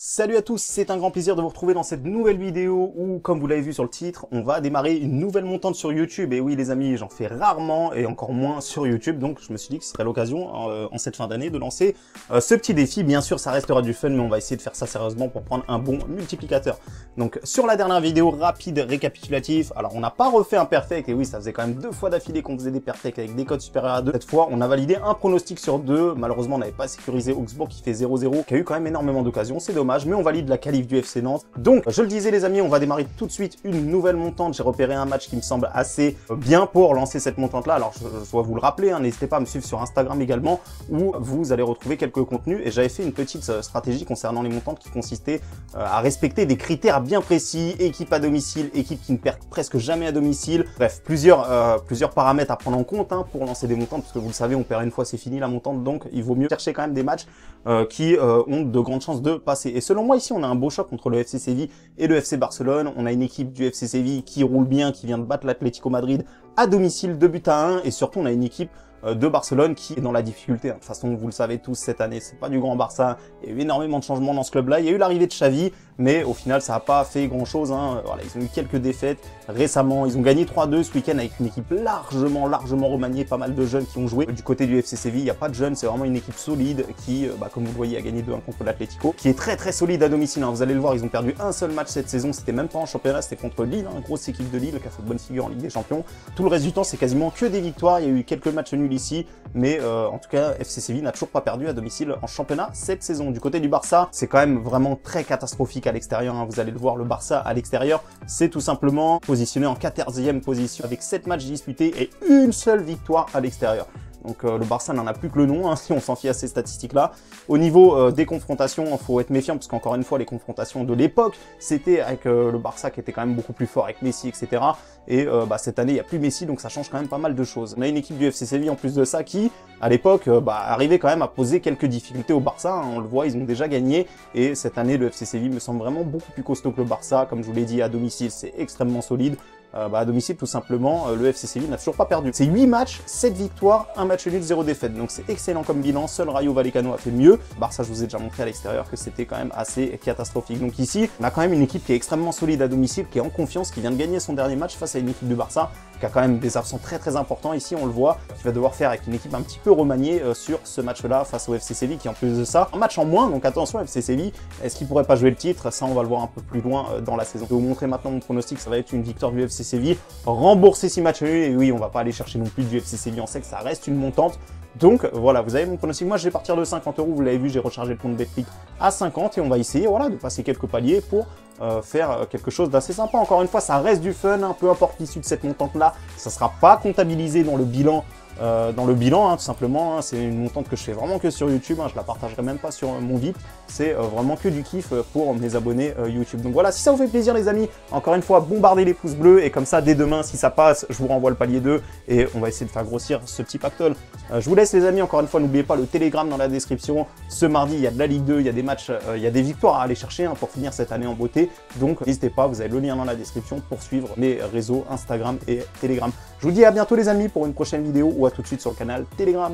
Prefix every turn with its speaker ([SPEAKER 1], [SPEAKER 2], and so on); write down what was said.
[SPEAKER 1] Salut à tous, c'est un grand plaisir de vous retrouver dans cette nouvelle vidéo où, comme vous l'avez vu sur le titre, on va démarrer une nouvelle montante sur YouTube. Et oui les amis, j'en fais rarement et encore moins sur YouTube, donc je me suis dit que ce serait l'occasion en cette fin d'année de lancer ce petit défi. Bien sûr, ça restera du fun, mais on va essayer de faire ça sérieusement pour prendre un bon multiplicateur. Donc sur la dernière vidéo, rapide récapitulatif, alors on n'a pas refait un perfect, et oui ça faisait quand même 2 fois d'affilée qu'on faisait des perfects avec des codes supérieurs à 2. Cette fois, on a validé un pronostic sur 2, malheureusement on n'avait pas sécurisé Augsbourg qui fait 0-0, qui a eu quand même énormément d'occasions, c'est dommage, mais on valide la qualif du FC Nantes. Donc, je le disais les amis, on va démarrer tout de suite une nouvelle montante. J'ai repéré un match qui me semble assez bien pour lancer cette montante-là. Alors, je dois vous le rappeler, hein, n'hésitez pas à me suivre sur Instagram également, où vous allez retrouver quelques contenus. Et j'avais fait une petite stratégie concernant les montantes qui consistait à respecter des critères bien précis, équipe à domicile, équipe qui ne perd presque jamais à domicile. Bref, plusieurs paramètres à prendre en compte hein, pour lancer des montantes, parce que vous le savez, on perd une fois, c'est fini la montante. Donc, il vaut mieux chercher quand même des matchs qui ont de grandes chances de passer. Et selon moi, ici, on a un beau choc entre le FC Séville et le FC Barcelone. On a une équipe du FC Séville qui roule bien, qui vient de battre l'Atlético Madrid à domicile 2-1. Et surtout, on a une équipe de Barcelone qui est dans la difficulté. De toute façon, vous le savez tous, cette année, c'est pas du grand Barça. Il y a eu énormément de changements dans ce club-là. Il y a eu l'arrivée de Xavi, mais au final, ça n'a pas fait grand-chose. Hein. Voilà, ils ont eu quelques défaites récemment. Ils ont gagné 3-2 ce week-end avec une équipe largement remaniée, pas mal de jeunes qui ont joué. Du côté du FC Séville, il n'y a pas de jeunes, c'est vraiment une équipe solide qui, comme vous le voyez, a gagné 2-1 contre l'Atlético, qui est très solide à domicile. Hein. Vous allez le voir, ils ont perdu un seul match cette saison. C'était même pas en championnat, c'était contre Lille, hein, grosse équipe de Lille qui a fait de bonne figure en Ligue des Champions. Tout le reste du temps, c'est quasiment que des victoires. Il y a eu quelques matchs nuls ici, mais en tout cas, FC Séville n'a toujours pas perdu à domicile en championnat cette saison. Du côté du Barça, c'est quand même vraiment très catastrophique à l'extérieur. Hein. Vous allez le voir, le Barça à l'extérieur, c'est tout simplement positionné en 14e position avec 7 matchs disputés et une seule victoire à l'extérieur. Donc le Barça n'en a plus que le nom, hein, si on s'en fie à ces statistiques-là. Au niveau des confrontations, il faut être méfiant, parce qu'encore une fois, les confrontations de l'époque, c'était avec le Barça qui était quand même beaucoup plus fort, avec Messi, etc. Et cette année, il n'y a plus Messi, donc ça change quand même pas mal de choses. On a une équipe du FC Séville, en plus de ça, qui, à l'époque, arrivait quand même à poser quelques difficultés au Barça. Hein, on le voit, ils ont déjà gagné. Et cette année, le FC Séville me semble vraiment beaucoup plus costaud que le Barça. Comme je vous l'ai dit, à domicile, c'est extrêmement solide. À domicile, tout simplement, le FC Séville n'a toujours pas perdu. C'est 8 matchs, 7 victoires, 1 match nul, 0 défaite. Donc c'est excellent comme bilan. Seul Rayo Vallecano a fait mieux. Barça, je vous ai déjà montré à l'extérieur que c'était quand même assez catastrophique. Donc ici, on a quand même une équipe qui est extrêmement solide à domicile, qui est en confiance, qui vient de gagner son dernier match face à une équipe du Barça, qui a quand même des absents très importants. Ici, on le voit, qui va devoir faire avec une équipe un petit peu remaniée sur ce match-là face au FC Séville, qui en plus de ça, un match en moins. Donc attention, FC Séville, est-ce qu'il pourrait pas jouer le titre? Ça, on va le voir un peu plus loin dans la saison. Je vais vous montrer maintenant mon pronostic. Ça va être une victoire du FC Séville, rembourser 6 matchs nuls. Et oui, on va pas aller chercher non plus du FC Séville, on sait que ça reste une montante. Donc voilà, vous avez mon pronostic. Moi, je vais partir de 50 €. Vous l'avez vu, j'ai rechargé le compte Betclic à 50 et on va essayer de passer quelques paliers pour faire quelque chose d'assez sympa. Encore une fois, ça reste du fun, hein, peu importe l'issue de cette montante-là. Ça ne sera pas comptabilisé dans le bilan. Tout simplement, hein, c'est une montante que je fais vraiment que sur YouTube, hein, je la partagerai même pas sur mon VIP, c'est vraiment que du kiff pour mes abonnés YouTube. Donc voilà, si ça vous fait plaisir les amis, encore une fois, bombardez les pouces bleus et comme ça, dès demain, si ça passe, je vous renvoie le palier 2 et on va essayer de faire grossir ce petit pactole. Je vous laisse les amis, encore une fois, n'oubliez pas le Telegram dans la description. Ce mardi, il y a de la Ligue 2, il y a des matchs, il y a des victoires à aller chercher hein, pour finir cette année en beauté. Donc n'hésitez pas, vous avez le lien dans la description pour suivre mes réseaux Instagram et Telegram. Je vous dis à bientôt les amis pour une prochaine vidéo ou à tout de suite sur le canal Telegram.